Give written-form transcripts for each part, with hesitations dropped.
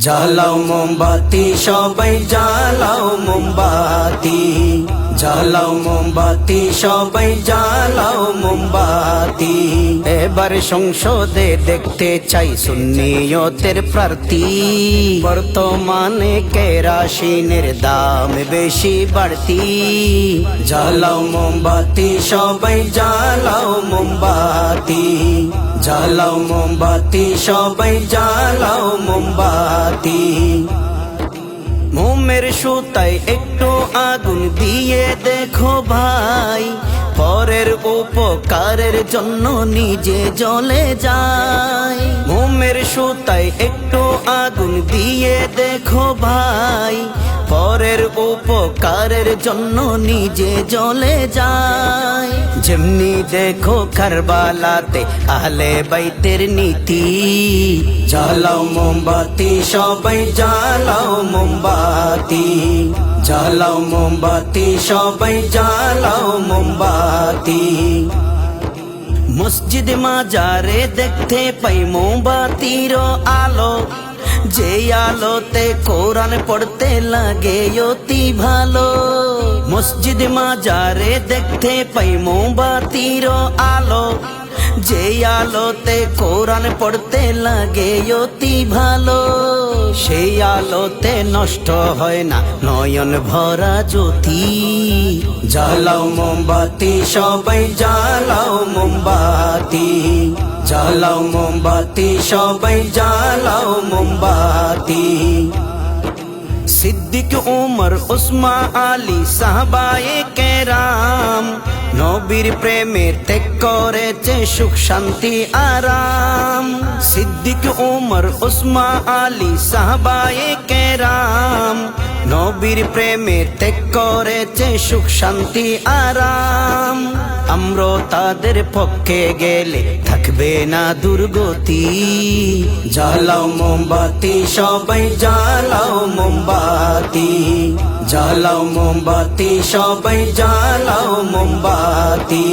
জ্বালাও মোমবাতি সবাই জ্বালাও মোমবাতি, জ্বালাও মোমবাতি সবাই জ্বালাও মোমবাতি। এবার সংসদে দেখতে চাই সুন্নিয়তের প্রার্থী। বর্তমানে কেরাসিনের দাম বেশি বাড়তি। জ্বালাও মোমবাতি সবাই জ্বালাও মোমবাতি, জ্বালাও মোমবাতি সবাই জ্বালাও মোমবাতি। মোমের সুতায় একটু আগুন দিয়ে দেখো ভাই, পরের উপকারের জন্য নিজে জ্বলে যায়। মোমের সুতায় একটু আগুন দিয়ে দেখো ভাই, পরের উপকারের জন্য নিজে জ্বলে যায়। যেমনি দেখো কারবালাতে আহলে বাইতের নীতি। জ্বালাও মোমবাতি সবাই জ্বালাও মোমবাতি, জ্বালাও মোমবাতি সবাই জ্বালাও মোমবাতি। মসজিদ মাজারে দেখতে পাই মোমবাতির আলো, যে আলোতে কোরআন পড়তে লাগে অতি ভালো। মসজিদ মাজারে দেখতে পাই মোমবাতির আলো, যে আলোতে কোরআন পড়তে লাগে অতি ভালো। সেই আলোতে নষ্ট হয় না নয়ন ভরা জ্যোতি। জ্বালাও মোমবাতি সবাই জ্বালাও মোমবাতি, জ্বালাও মোমবাতি সবাই জ্বালাও মোমবাতি। সিদ্দিক উমর উসমান আলী সাহাবায়ে কেরাম, নবীর প্রেমে ত্যাগ করেছে সুখ শান্তি আরাম। সিদ্দিক উমর উসমান আলী সাহাবায়ে কেরাম, নবীর প্রেমে ত্যাগ করেছে সুখ শান্তি আরাম। আমরা তাদের পক্ষে গেলে থাকবে না দুর্গতি। জ্বালাও মোমবাতি সবাই জ্বালাও মোমবাতি, জ্বালাও মোমবাতি সবাই জ্বালাও মোমবাতি।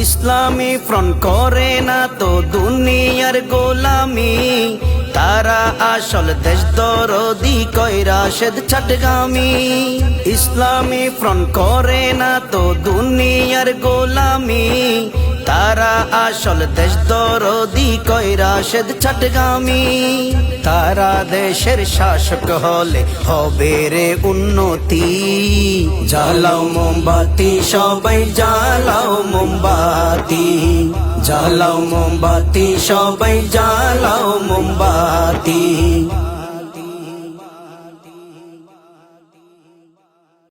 ইসলামী ফ্রন্ট করে না তো দুনিয়ার গোলামি, তারা আসল দেশ দরদি কইরা সেদ ছাটগামি। ইসলামী ফ্রন্ট করে না তো দুনিয়ার গোলামি, তারা আসল দেশ দরদি কইরা সেদ ছাটগামি। তারা দেশের শাসক হলে হবে রে উন্নতি। জ্বালাও মোমবাতি সবাই জ্বালাও মোমবাতি, জ্বালাও মোমবাতি সবাই জ্বালাও মোমবাতি।